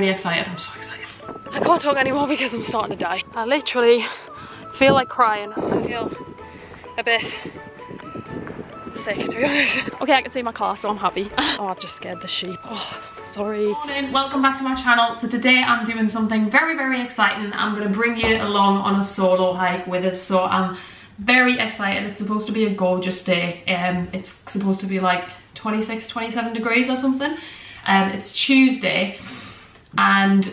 really excited. I'm so excited. I can't talk anymore because I'm starting to die. I literally feel like crying. I feel a bit sick, to be honest. Okay, I can see my car, so I'm happy. Oh, I've just scared the sheep. Oh, sorry. Morning, welcome back to my channel. So today I'm doing something very, very exciting. I'm gonna bring you along on a solo hike with us. So I'm very excited. It's supposed to be a gorgeous day. It's supposed to be like 26, 27 degrees or something. It's Tuesday and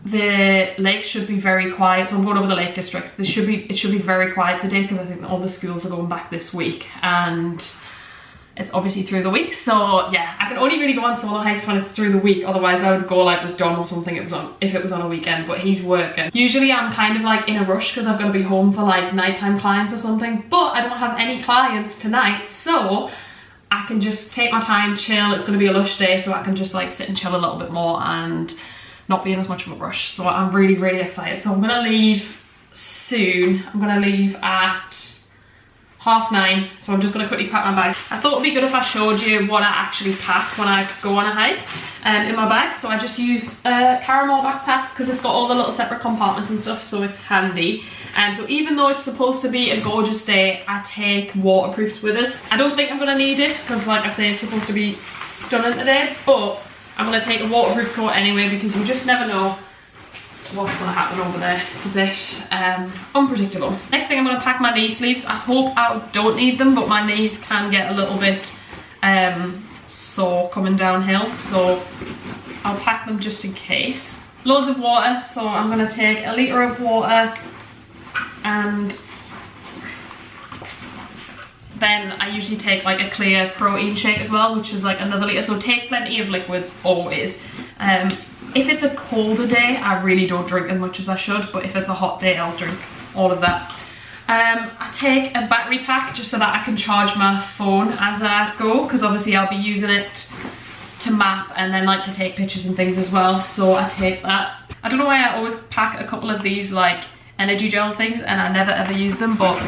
the lakes should be very quiet. So I'm going over the Lake District. It should be very quiet today because I think all the schools are going back this week, and it's obviously through the week. So yeah, I can only really go on solo hikes when it's through the week. Otherwise I would go like with Dom or something if it was on a weekend, but he's working. Usually I'm kind of like in a rush because I've got to be home for like nighttime clients or something, but I don't have any clients tonight, so I can just take my time, chill. It's going to be a lush day, so I can just like sit and chill a little bit more and not be in as much of a rush. So I'm really, really excited. So I'm gonna leave soon. I'm gonna leave at 9:30. So I'm just gonna quickly pack my bag. I thought it'd be good if I showed you what I actually pack when I go on a hike in my bag. So I just use a caramel backpack because it's got all the little separate compartments and stuff, so it's handy. And so even though it's supposed to be a gorgeous day, I take waterproofs with us. I don't think I'm gonna need it because, like I say, it's supposed to be stunning today, but I'm going to take a waterproof coat anyway because you just never know what's going to happen over there. It's a bit unpredictable. Next thing, I'm going to pack my knee sleeves. I hope I don't need them, but my knees can get a little bit sore coming downhill, so I'll pack them just in case. Loads of water, so I'm going to take a litre of water, and then I usually take like a clear protein shake as well, which is like another litre. So take plenty of liquids always. If it's a colder day, I really don't drink as much as I should, but if it's a hot day, I'll drink all of that. I take a battery pack just so that I can charge my phone as I go, because obviously I'll be using it to map and then like to take pictures and things as well, so I take that. I don't know why I always pack a couple of these like energy gel things and I never ever use them, but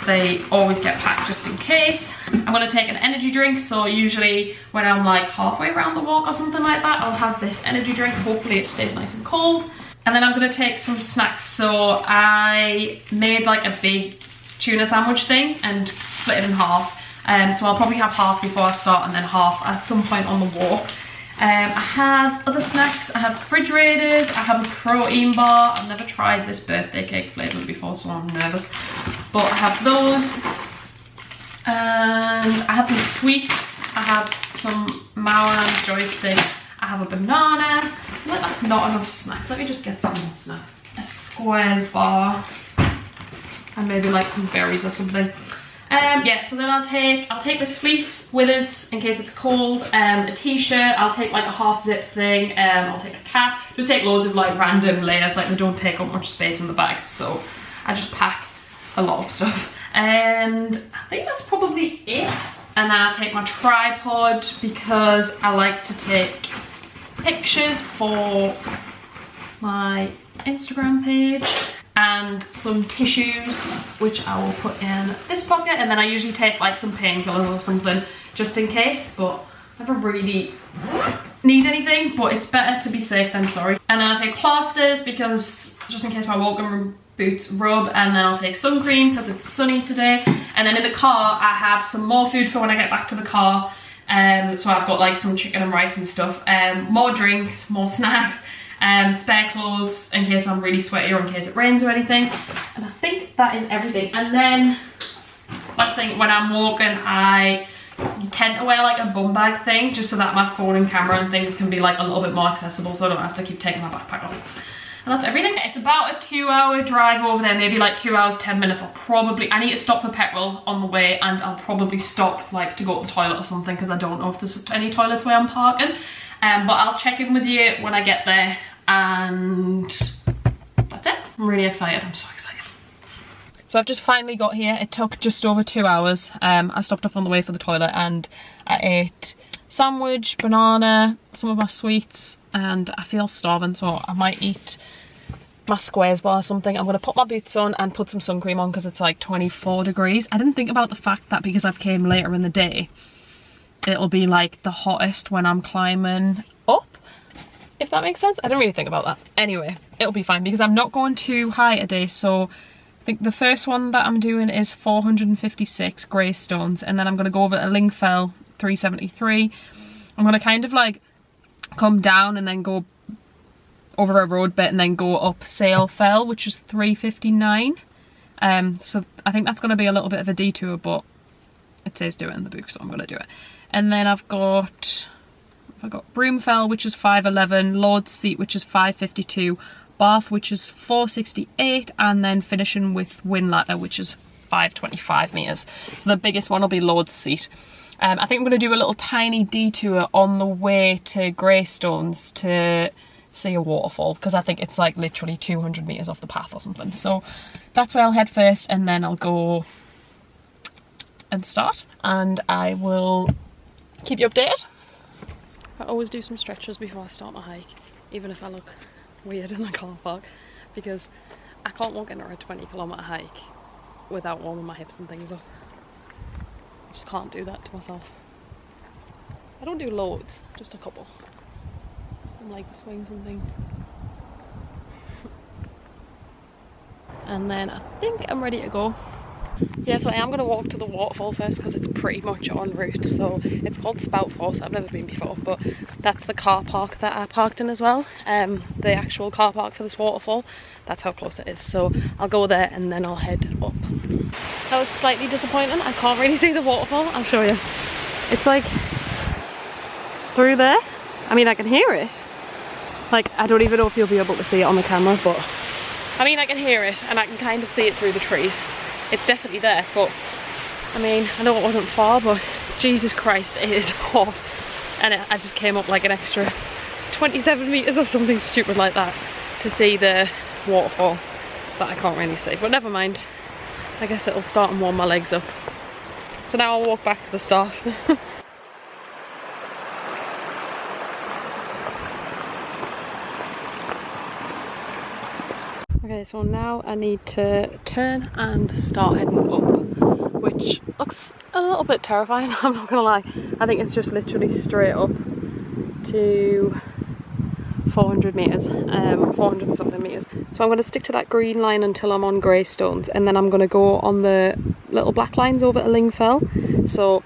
they always get packed just in case. I'm gonna take an energy drink, so usually when I'm like halfway around the walk or something like that, I'll have this energy drink. Hopefully it stays nice and cold. And then I'm gonna take some snacks. So I made like a big tuna sandwich thing and split it in half. So I'll probably have half before I start and then half at some point on the walk. I have other snacks. I have refrigerators, I have a protein bar. I've never tried this birthday cake flavour before, so I'm nervous. But I have those. And I have some sweets. I have some Mauer joystick. I have a banana. I feel like that's not enough snacks. Let me just get some more snacks. A squares bar. And maybe like some berries or something. Yeah, so then I'll take this fleece with us in case it's cold, a t-shirt, I'll take like a half zip thing, I'll take a cap, just take loads of like random layers, like they don't take up much space in the bag, so I just pack a lot of stuff. And I think that's probably it. And then I'll take my tripod because I like to take pictures for my Instagram page. And some tissues, which I will put in this pocket, and then I usually take like some painkillers or something just in case, but I never really need anything, but it's better to be safe than sorry. And then I'll take plasters because just in case my walking boots rub, and then I'll take sun cream because it's sunny today. And then in the car I have some more food for when I get back to the car, so I've got like some chicken and rice and stuff, more drinks, more snacks, spare clothes in case I'm really sweaty or in case it rains or anything. And I think that is everything. And then last thing, when I'm walking I tend to wear like a bum bag thing just so that my phone and camera and things can be like a little bit more accessible, so I don't have to keep taking my backpack off. And that's everything. It's about a 2-hour drive over there, maybe like 2 hours 10 minutes. I need to stop for petrol on the way, and I'll probably stop like to go to the toilet or something because I don't know if there's any toilets where I'm parking. But I'll check in with you when I get there, and that's it. I'm really excited. I'm so excited. So I've just finally got here. It took just over 2 hours. I stopped off on the way for the toilet and I ate sandwich, banana, some of my sweets, and I feel starving, so I might eat my squares bar or something. I'm going to put my boots on and put some sun cream on because it's like 24 degrees. I didn't think about the fact that because I've came later in the day, it'll be like the hottest when I'm climbing up if that makes sense. I didn't really think about that. Anyway, it'll be fine because I'm not going too high today. So I think the first one that I'm doing is 456 greystones, and then I'm going to go over to Lingfell 373. I'm going to kind of like come down and then go over a road bit and then go up Sale Fell, which is 359. So I think that's going to be a little bit of a detour, but it says do it in the book, so I'm going to do it. And then I've got Broomfell, which is 511, Lord's Seat, which is 552, Bath, which is 468, and then finishing with Windlatter, which is 525 metres. So the biggest one will be Lord's Seat. I think I'm going to do a little tiny detour on the way to Greystones to see a waterfall, because I think it's like literally 200 metres off the path or something. So that's where I'll head first, and then I'll go and start, and I will keep you updated. I always do some stretches before I start my hike, even if I look weird in the car park, because I can't walk into a 20-kilometre hike without warming my hips and things up. I just can't do that to myself. I don't do loads, just a couple. Some leg swings and things. And then I think I'm ready to go. Yeah, so I am going to walk to the waterfall first because it's pretty much en route. So it's called Spout Force. I've never been before, but that's the car park that I parked in as well. The actual car park for this waterfall. That's how close it is. So I'll go there and then I'll head up. That was slightly disappointing. I can't really see the waterfall. I'll show you. It's like through there. I mean, I can hear it. Like, I don't even know if you'll be able to see it on the camera, but I mean, I can hear it and I can kind of see it through the trees. It's definitely there, but I mean, I know it wasn't far, but Jesus Christ, it is hot. And I just came up like an extra 27 metres or something stupid like that to see the waterfall that I can't really see. But never mind, I guess it'll start and warm my legs up. So now I'll walk back to the start. Okay, so now I need to turn and start heading up, which looks a little bit terrifying, I'm not gonna lie. I think it's just literally straight up to 400 metres, 400 and something metres. So I'm going to stick to that green line until I'm on Greystones, and then I'm going to go on the little black lines over to Lingfell. So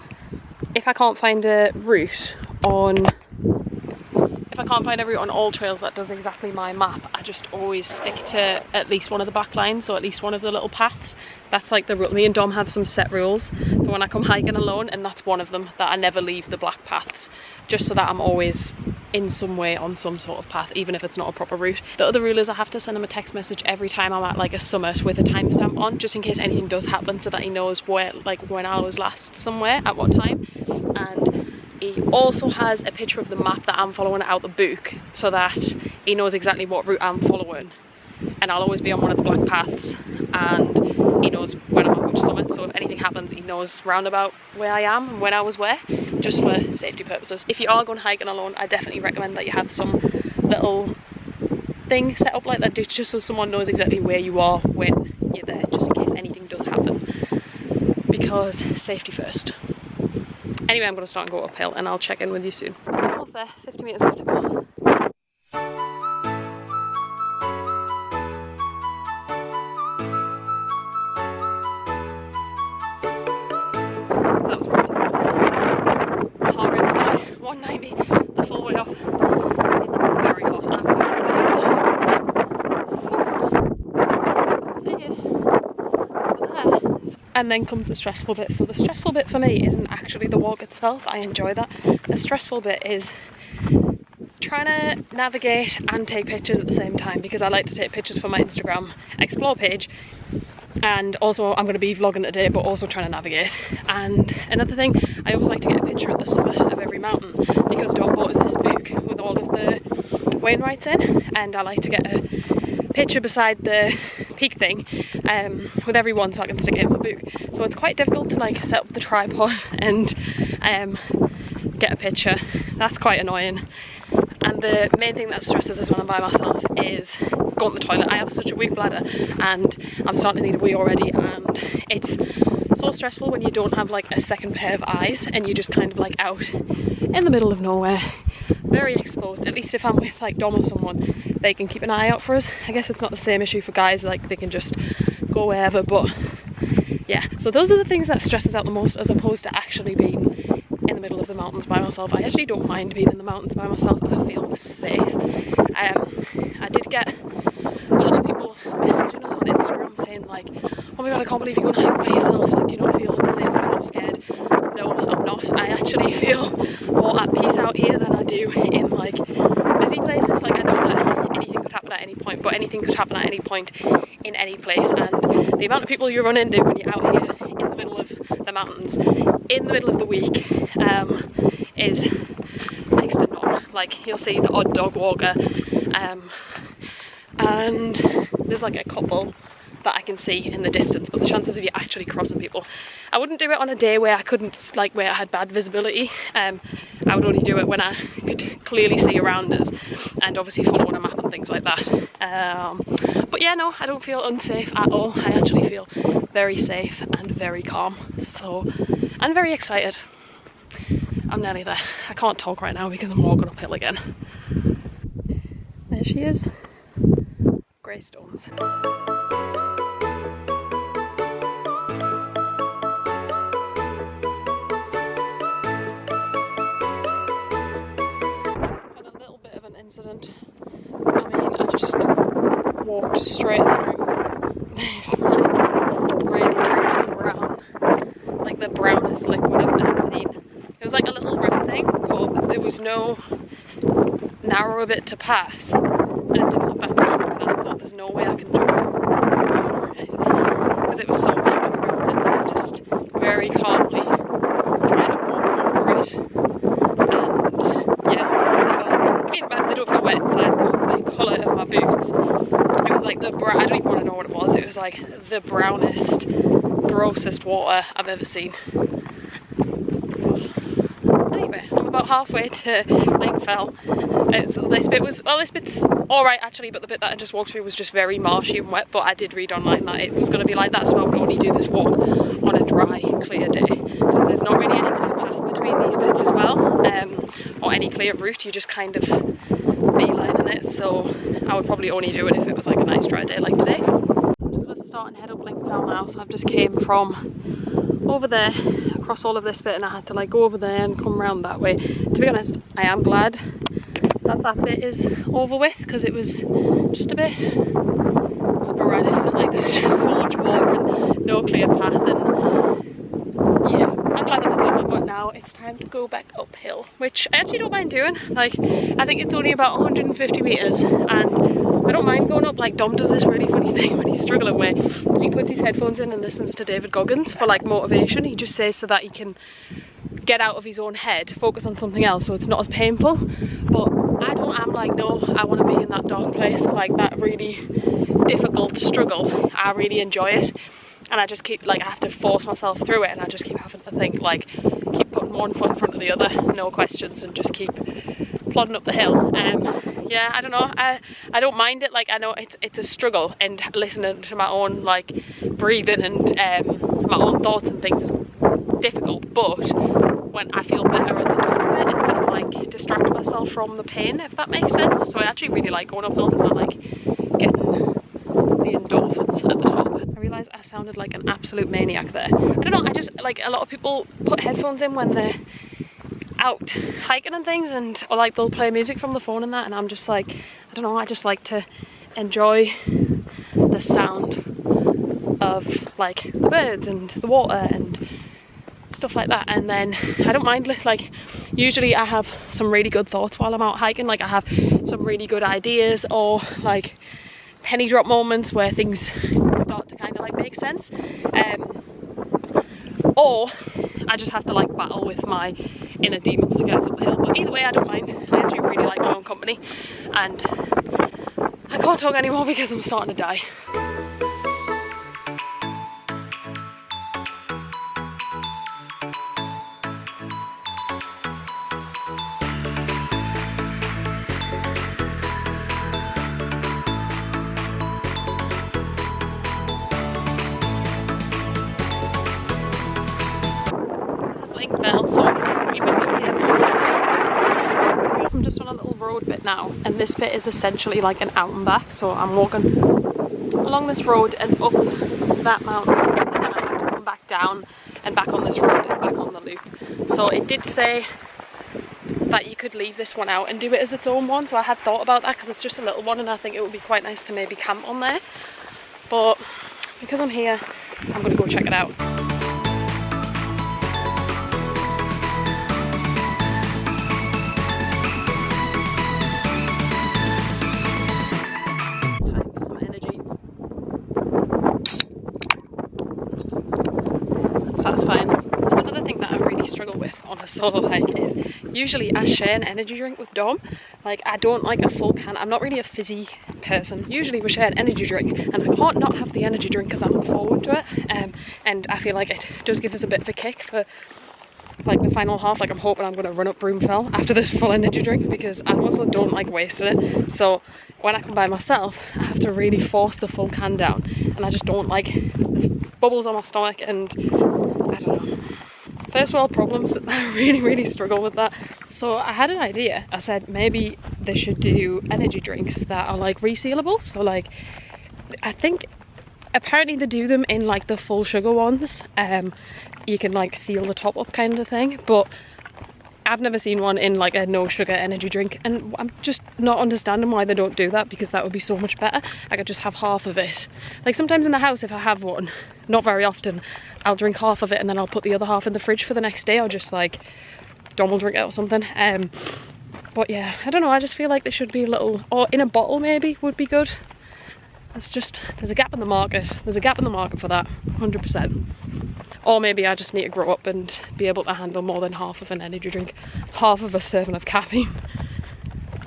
if I can't find a route on all trails that does exactly my map, I just always stick to at least one of the back lines, so at least one of the little paths. That's like the rule. Me and Dom have some set rules for when I come hiking alone, and that's one of them, that I never leave the black paths, just so that I'm always in some way on some sort of path, even if it's not a proper route. The other rule is I have to send him a text message every time I'm at like a summit with a timestamp on, just in case anything does happen, so that he knows where, like when I was last somewhere, at what time. And he also has a picture of the map that I'm following out the book, so that he knows exactly what route I'm following. And I'll always be on one of the black paths, and he knows when I'm at which summit, so if anything happens he knows roundabout where I am and when I was where, just for safety purposes. If you are going hiking alone, I definitely recommend that you have some little thing set up like that, just so someone knows exactly where you are when you're there, just in case anything does happen, because safety first. Anyway, I'm going to start and go uphill, and I'll check in with you soon. Almost there, 50 metres left to go. That was really hot. The heart rate is like 190 the full way up. It's very hot. I'm very see it. And then comes the stressful bit. So the stressful bit for me isn't actually the walk itself. I enjoy that. The stressful bit is trying to navigate and take pictures at the same time, because I like to take pictures for my Instagram explore page, and also I'm going to be vlogging today, but also trying to navigate. And another thing, I always like to get a picture at the summit of every mountain, because Dom bought us this book with all of the Wainwrights in, and I like to get a picture beside the peak thing with everyone, so I can stick it in my book. So it's quite difficult to like set up the tripod and get a picture. That's quite annoying. And the main thing that stresses us when I'm by myself is going to the toilet. I have such a weak bladder, and I'm starting to need a wee already, and it's so stressful when you don't have like a second pair of eyes and you're just kind of like out in the middle of nowhere very exposed. At least if I'm with like Dom or someone, they can keep an eye out for us. I guess it's not the same issue for guys, like they can just go wherever, but yeah. So those are the things that stress us out the most, as opposed to actually being in the middle of the mountains by myself. I actually don't mind being in the mountains by myself. I feel safe. I did get a lot of people messaging us on Instagram saying like, oh my god, I can't believe you're going to hike by yourself, like, do you not feel unsafe, you're not scared? No, I'm not. I actually feel more at peace out here than I do in like busy places. Like, I know that anything could happen at any point, but anything could happen at any point in any place, and the amount of people you run into when you're out here in the middle of the mountains in the middle of the week is next to none. Like, you'll see the odd dog walker, and there's like a couple that I can see in the distance, but the chances of you actually crossing people, I wouldn't do it on a day where I couldn't, like where I had bad visibility. I would only do it when I could clearly see around us and obviously follow on a map and things like that. But yeah, no, I don't feel unsafe at all. I actually feel very safe and very calm, so I'm very excited. I'm nearly there. I can't talk right now because I'm walking uphill again. There she is, grey stones. Incident. I mean, I just walked straight through this like really brown, like the brownest liquid I've ever seen. It was like a little river thing, but there was no narrower bit to pass, and it didn't look that deep, and I thought there's no way I can jump over it because it was so big around it. So I just very calmly tried to walk over it, and yeah, I mean, they don't feel wet inside, but the colour of my boots, it was like the brown, I don't even want to know what it was. It was like the brownest, grossest water I've ever seen. Anyway, I'm about halfway to Lake Fell. This bit was, well, this bit's alright actually, but the bit that I just walked through was just very marshy and wet, but I did read online that it was going to be like that, so I would only do this walk on a dry, clear day. There's not really any clear path between these bits as well, or any clear route, you just kind of beelining it, so I would probably only do it if it was like a nice dry day like today. So I'm just going to start and head up Lake Fell now. So I've just came from over there, across all of this bit, and I had to like go over there and come around that way. To be honest, I am glad that that bit is over with, because it was just a bit sporadic, like there was just so much water and no clear path, and yeah, I'm glad that it's over, but now it's time to go back uphill, which I actually don't mind doing. Like, I think it's only about 150 metres, and I don't mind going up. Like, Dom does this really funny thing when he's struggling where he puts his headphones in and listens to David Goggins for like motivation. He just says so that he can get out of his own head, focus on something else, so it's not as painful. But I'm like, no, I want to be in that dark place, like that really difficult struggle. I really enjoy it, and I just keep, like, I have to force myself through it, and I just keep having to think, like, keep putting one foot in front of the other, no questions, and just keep plodding up the hill. Yeah, I don't know, I don't mind it. Like, I know it's a struggle, and listening to my own like breathing and my own thoughts and things is difficult, but when I feel better at the top of it, instead of like distracting myself from the pain, if that makes sense. So I actually really like going uphill because I like getting the endorphins at the top. I realised I sounded like an absolute maniac there. I don't know, I just, like, a lot of people put headphones in when they're out hiking and things, and or like they'll play music from the phone and that, and I'm just like, I don't know, I just like to enjoy the sound of like the birds and the water and stuff like that. And then I don't mind, like, usually I have some really good thoughts while I'm out hiking. Like, I have some really good ideas, or like penny drop moments where things start to kind of like make sense, or I just have to like battle with my inner demons to get us up the hill. But either way, I don't mind. I actually really like my own company, and I can't talk anymore because I'm starting to die. just on a little road bit now, and this bit is essentially like an out and back, so I'm walking along this road and up that mountain, and then I have to come back down and back on this road and back on the loop. So it did say that you could leave this one out and do it as its own one, so I had thought about that because it's just a little one and I think it would be quite nice to maybe camp on there, but because I'm here I'm gonna go check it out. Satisfying. So another thing that I really struggle with on a solo hike is usually I share an energy drink with Dom. Like, I don't like a full can. I'm not really a fizzy person. Usually we share an energy drink and I can't not have the energy drink because I look forward to it, and I feel like it does give us a bit of a kick for like the final half. Like, I'm hoping I'm going to run up Broomfell after this full energy drink because I also don't like wasting it. So when I come by myself I have to really force the full can down, and I just don't like the bubbles on my stomach, and I don't know. First world problems. I really struggle with that. So I had an idea. I said maybe they should do energy drinks that are like resealable. So like, I think apparently they do them in like the full sugar ones. You can like seal the top up kind of thing, but I've never seen one in like a no sugar energy drink, and I'm just not understanding why they don't do that, because that would be so much better. I could just have half of it. Like sometimes in the house, if I have one, not very often, I'll drink half of it and then I'll put the other half in the fridge for the next day, or just like Dom will drink it or something. But yeah, I don't know, I just feel like there should be a little, or in a bottle maybe would be good. It's just, there's a gap in the market. There's a gap in the market for that, 100%. Or maybe I just need to grow up and be able to handle more than half of an energy drink, half of a serving of caffeine.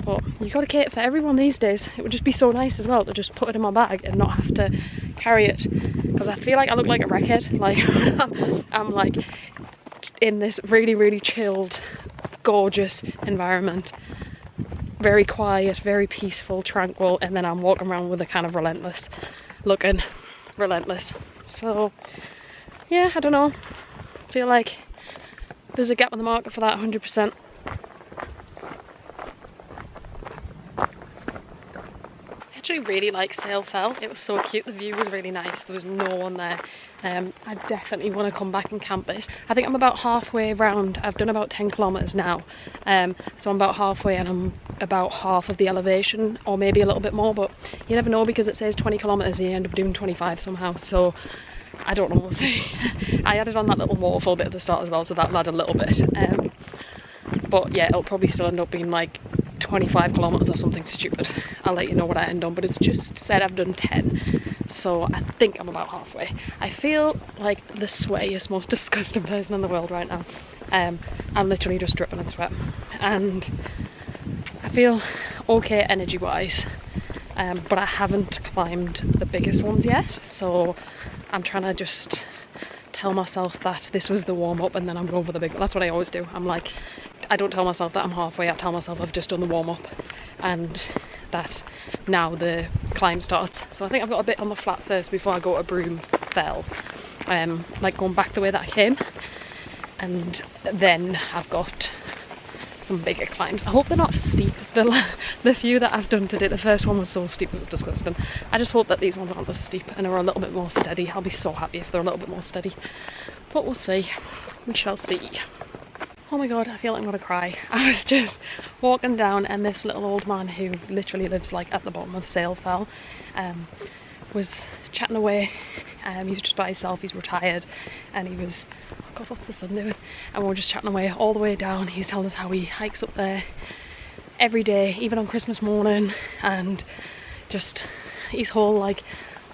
But you gotta cater for everyone these days. It would just be so nice as well to just put it in my bag and not have to carry it, because I feel like I look like a wreckhead. Like I'm like in this really chilled, gorgeous environment, very quiet, very peaceful, tranquil, and then I'm walking around with a kind of relentless. So yeah, I don't know, I feel like there's a gap in the market for that, 100%. I actually really like Sail Fell. It was so cute, the view was really nice, there was no one there. I definitely want to come back and camp it. I think I'm about halfway around. I've done about 10 kilometers now, so I'm about halfway and I'm about half of the elevation, or maybe a little bit more, but you never know because it says 20 kilometers and you end up doing 25 somehow, so I don't know, we'll see. I added on that little waterfall bit at the start as well, so that'll add a little bit. But yeah, it'll probably still end up being like 25 kilometers or something stupid. I'll let you know what I end on, but it's just said I've done 10, so I think I'm about halfway. I feel like the sweatiest, most disgusting person in the world right now. I'm literally just dripping in sweat, and I feel okay energy wise, but I haven't climbed the biggest ones yet, so I'm trying to just tell myself that this was the warm-up and then I'm going for the big one. That's what I always do. I'm like, I don't tell myself that I'm halfway, I tell myself I've just done the warm-up and that now the climb starts. So I think I've got a bit on the flat first before I go to Broomfell, like going back the way that I came, and then I've got some bigger climbs. I hope they're not steep. The few that I've done today, the first one was so steep it was disgusting. I just hope that these ones aren't as steep and are a little bit more steady. I'll be so happy if they're a little bit more steady, but we'll see. We shall see. Oh my god, I feel like I'm gonna cry. I was just walking down and this little old man who literally lives like at the bottom of Sail Fell was chatting away. He was just by himself, he's retired, and he was, oh god, what's the sun doing? And we were just chatting away all the way down. He's telling us how he hikes up there every day, even on Christmas morning, and just his whole like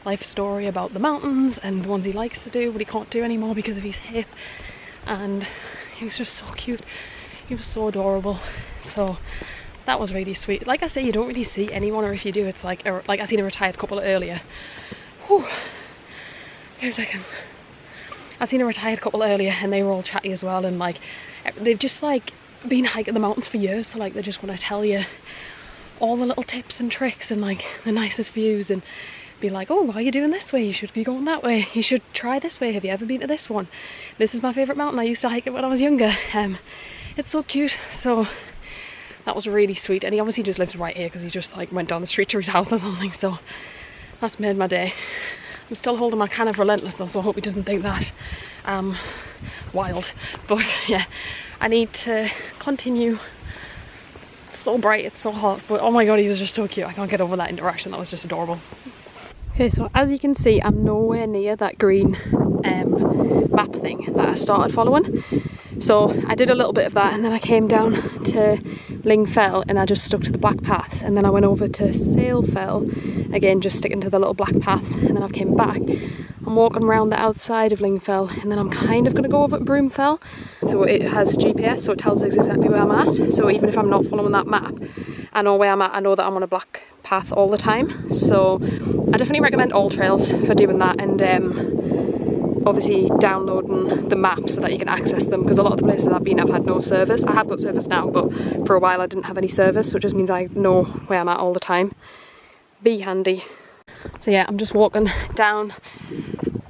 life story about the mountains and the ones he likes to do but he can't do anymore because of his hip. And he was just so cute, he was so adorable, so that was really sweet. Like I say, you don't really see anyone, or if you do, it's like I seen a retired couple earlier. Whew. Wait a second. I seen a retired couple earlier and they were all chatty as well, and like they've just like been hiking the mountains for years, so like they just want to tell you all the little tips and tricks and like the nicest views, and be like, oh, why are you doing this way? You should be going that way. You should try this way. Have you ever been to this one? This is my favourite mountain. I used to hike it when I was younger. It's so cute. So That was really sweet, and he obviously just lives right here because he just like went down the street to his house or something, so that's made my day. I'm still holding my can of Relentless though, so I hope he doesn't think that wild. But yeah, I need to continue. It's so bright, it's so hot, but oh my god, he was just so cute. I can't get over that interaction. That was just adorable. Okay, so as you can see, I'm nowhere near that green map thing that I started following. So I did a little bit of that, and then I came down to Ling Fell and I just stuck to the black paths, and then I went over to Sail Fell, again just sticking to the little black paths, and then I've came back. I'm walking around the outside of Ling Fell, and then I'm kind of going to go over to Broom Fell. So it has GPS, so it tells us exactly where I'm at. So even if I'm not following that map, I know where I'm at. I know that I'm on a black path all the time. So I definitely recommend all trails for doing that, and obviously downloading the maps so that you can access them, because a lot of the places I've been, I've had no service. I have got service now, but for a while I didn't have any service, so it just means I know where I'm at all the time. Be handy. So yeah, I'm just walking down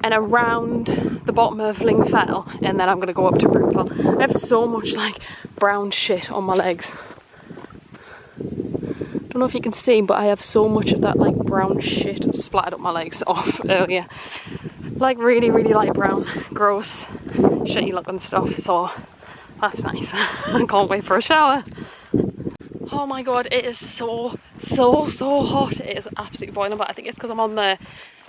and around the bottom of Ling Fell, and then I'm going to go up to Broomfell. I have so much like brown shit on my legs. Don't know if you can see, but I have so much of that like brown shit splattered up my legs off earlier. Like really, really light brown, gross, shitty looking stuff, so that's nice. I can't wait for a shower. Oh my god, it is so hot. It is absolutely boiling, but I think it's because I'm on the,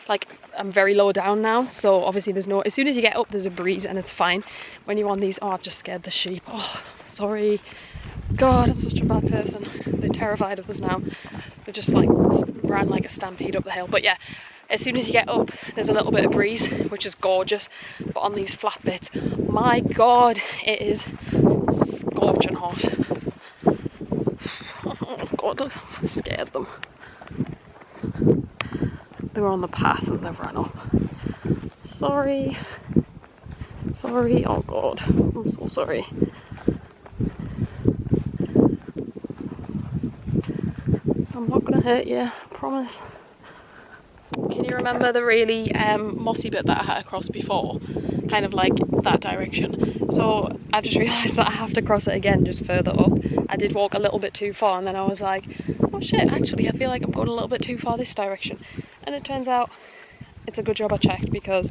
like, I'm very low down now, so obviously there's no, as soon as you get up there's a breeze and it's fine. When you're on these, oh, I've just scared the sheep. Oh, sorry. God, I'm such a bad person. They're terrified of us now. They just like ran like a stampede up the hill. But yeah, as soon as you get up, there's a little bit of breeze, which is gorgeous. But on these flat bits, my god, it is scorching hot. Oh god, I scared them. They were on the path and they've run up. Sorry. Sorry, oh god, I'm so sorry. I'm not gonna hurt you, I promise. Can you remember the really mossy bit that I had to cross before? Kind of like that direction. So I've just realised that I have to cross it again just further up. I did walk a little bit too far, and then I was like, oh shit, actually I feel like I'm going a little bit too far this direction. And it turns out it's a good job I checked, because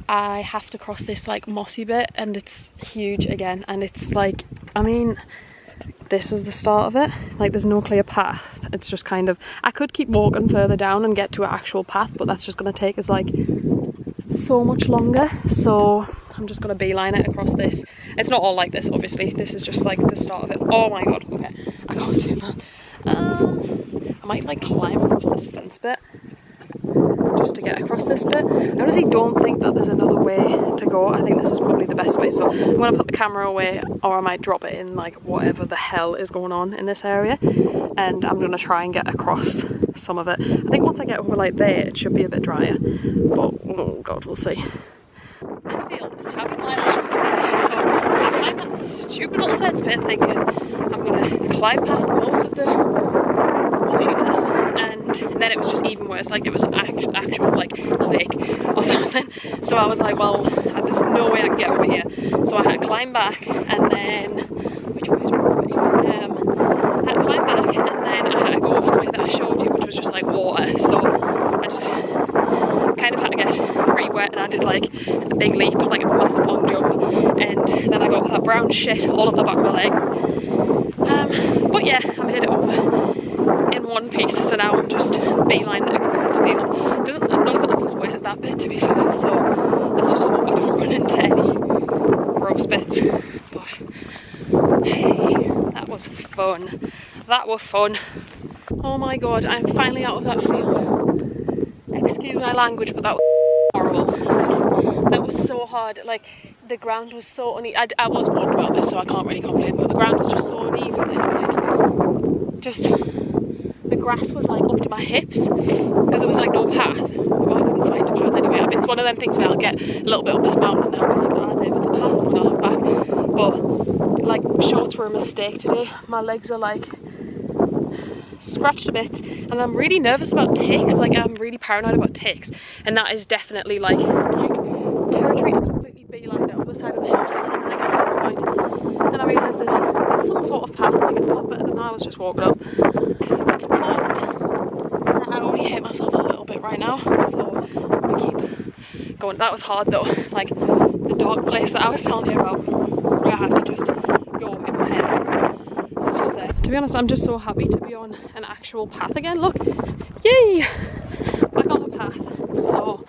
I have to cross this like mossy bit, and it's huge again, and it's like, I mean, this is the start of it. Like there's no clear path. It's just kind of, I could keep walking further down and get to an actual path, but that's just going to take us like so much longer. So I'm just going to beeline it across this. It's not all like this, obviously. This is just like the start of it. Oh my god, okay, I can't do that. I might like climb across this fence bit just to get across this bit. I honestly don't think that there's another way to go. I think this is probably the best way, so I'm going to put the camera away, or I might drop it in like whatever the hell is going on in this area, and I'm going to try and get across some of it. I think once I get over like there it should be a bit drier, but oh god, we'll see. This field is having my life, so I climbed that stupid little fence bit thinking I'm going to climb past most of the bushiness, and then it was just even worse. Like it was actual like lake or something. So I was like, well, there's no way I can get over here. So I had to climb back, and then which way is property? I had to climb back, and then I had to go over the way that I showed you, which was just like water. So I just kind of had to get pretty wet, and I did like a big leap, like a massive long jump, and then I got that brown shit all up the back of my legs. But yeah, I made it over in one piece, so now I'm just beelining across this field. None of it looks as wet as that bit, to be fair, so let's just hope we don't run into any gross bits. But hey, that was fun. That was fun. Oh my god, I'm finally out of that field. Excuse my language, but that was horrible. That was so hard. Like the ground was so uneven. I was bored about this, so I can't really complain, but the ground was just so uneven, and like just the grass was like up to my hips because there was like no path. Well, I couldn't find a path anyway. I mean, it's one of them things where I'll get a little bit up this mountain and then I'll be like, ah, there was the path when I look back. But like shorts were a mistake today. My legs are like scratched a bit, and I'm really nervous about ticks. Like I'm really paranoid about ticks, and that is definitely like territory. I completely beelined it up the side of the hill, and then I get to this point and I realise there's some sort of path. Like it's a lot better than I was just walking up. It's important that I only hate myself a little bit right now, so I'm gonna keep going. That was hard though, like the dark place that I was telling you about, where I have to just go in my head. It's just there. To be honest, I'm just so happy to be on an actual path again. Look, yay! Back on the path. So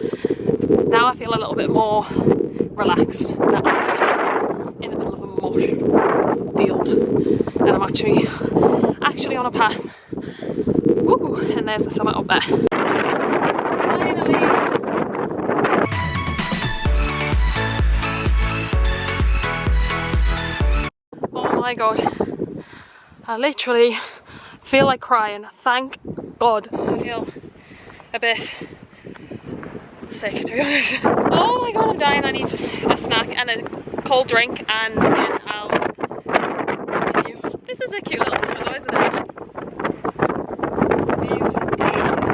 now I feel a little bit more relaxed that I'm just in the middle of a mosh field and I'm actually on a path. Woo! And there's the summit up there. Finally! Oh my god. I literally feel like crying. Thank God. I feel a bit sick, to be honest. Oh my god, I'm dying. I need a snack and a cold drink, and then I'll continue. This is a cute little summit though, isn't it? Views for days. I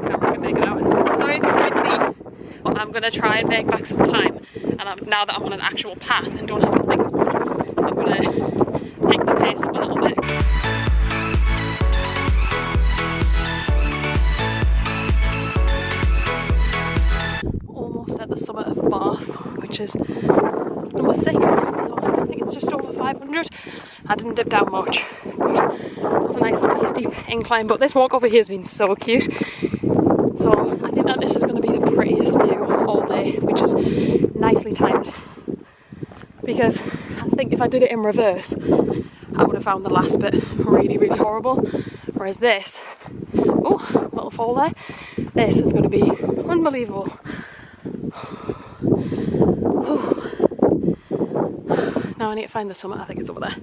can't really make it out. Sorry if it's windy, but I'm gonna try and make back some time. And now that I'm on an actual path and don't have to think as much, I'm gonna pick the pace up a little bit. At the summit of Bath, which is number 6, so I think it's just over 500. I didn't dip down much, but it's a nice little steep incline. But this walk over here has been so cute, so I think that this is going to be the prettiest view all day, which is nicely timed, because I think if I did it in reverse I would have found the last bit really, really horrible, whereas this, oh, little fall there, this is going to be unbelievable. Now I need to find the summit. I think it's over there.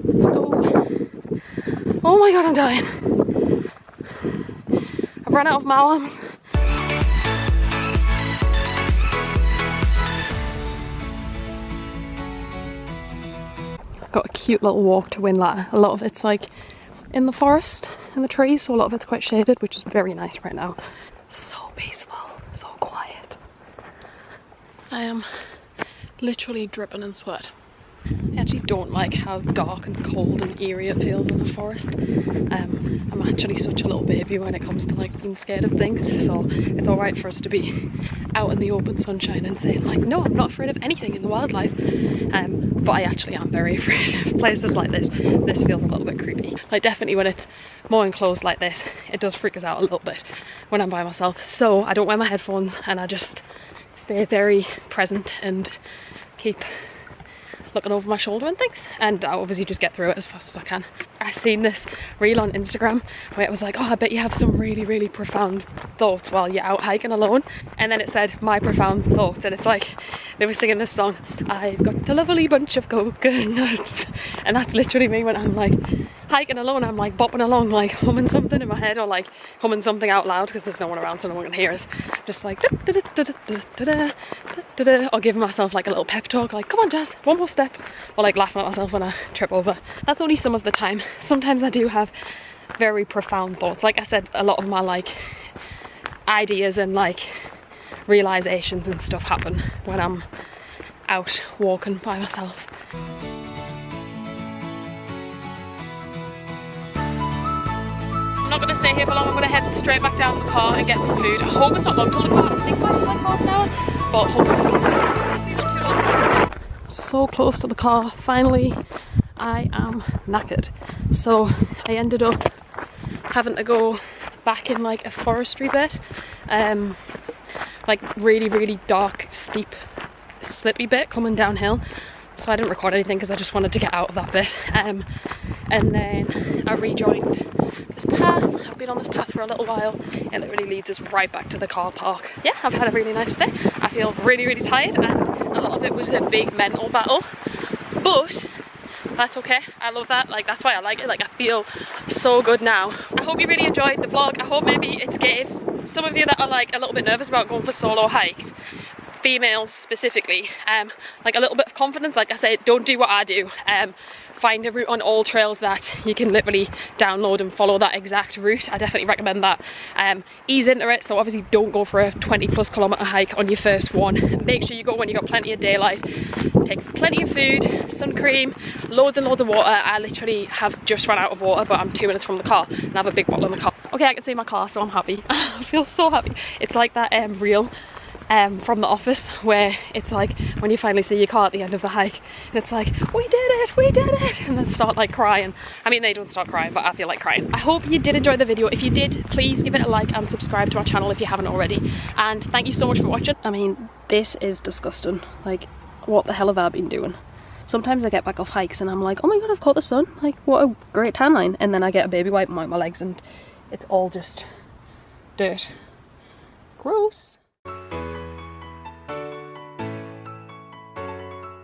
Let's go. Oh my god, I'm dying. I've run out of my arms. Got a cute little walk to Windlatter. A lot of it's like in the forest, in the trees, so a lot of it's quite shaded, which is very nice right now. So peaceful, so quiet. I am literally dripping in sweat. I actually don't like how dark and cold and eerie it feels in the forest. I'm actually such a little baby when it comes to like being scared of things, so it's alright for us to be out in the open sunshine and saying like, no, I'm not afraid of anything in the wildlife. But I actually am very afraid of places like this. This feels a little bit creepy. Like definitely when it's more enclosed like this, it does freak us out a little bit when I'm by myself. So I don't wear my headphones and I just stay very present and keep looking over my shoulder and things, and I obviously just get through it as fast as I can. I seen this reel on Instagram where it was like, oh, I bet you have some really, really profound thoughts while you're out hiking alone, and then it said my profound thoughts, and it's like they were singing this song, I've got a lovely bunch of coconuts, and that's literally me when I'm like hiking alone. I'm like bopping along, like humming something in my head, or like humming something out loud because there's no one around so no one can hear us, just like da, da, da, da, da, da, da, da, da, or giving myself like a little pep talk, like come on Jazz, one more step, or like laughing at myself when I trip over. That's only some of the time. Sometimes I do have very profound thoughts. Like I said, a lot of my like ideas and like realizations and stuff happen when I'm out walking by myself. I'm not going to stay here for long. I'm going to head straight back down to the car and get some food. I hope it's not long till the car. I think it's like half an hour, but hopefully not too long. So close to the car. Finally, I am knackered. So I ended up having to go back in like a forestry bit, like really, really dark, steep, slippy bit coming downhill. So I didn't record anything because I just wanted to get out of that bit. And then I rejoined this path. I've been on this path for a little while and it really leads us right back to the car park. Yeah, I've had a really nice day. I feel really, really tired, and a lot of it was a big mental battle, but that's okay. I love that. Like, that's why I like it. Like, I feel so good now. I hope you really enjoyed the vlog. I hope maybe it gave some of you that are like a little bit nervous about going for solo hikes, females specifically, like a little bit of confidence. Like I say, don't do what I do. find a route on all trails that you can literally download and follow that exact route. I definitely recommend that. Ease into it, so obviously don't go for a 20+ kilometer hike on your first one. Make sure you go when you got plenty of daylight. Take plenty of food, sun cream, loads and loads of water. I literally have just run out of water, but I'm 2 minutes from the car and I have a big bottle in the car. Okay, I can see my car, so I'm happy. I feel so happy. It's like that reel from The Office where it's like when you finally see your car at the end of the hike and it's like, we did it, and then start like crying. I mean, they don't start crying, but I feel like crying. I hope you did enjoy the video. If you did, please give it a like and subscribe to my channel if you haven't already, and thank you so much for watching. I mean, this is disgusting. Like, what the hell have I been doing? Sometimes I get back off hikes and I'm like, oh my god, I've caught the sun, like what a great tan line, and then I get a baby wipe and wipe my legs and it's all just dirt. Gross.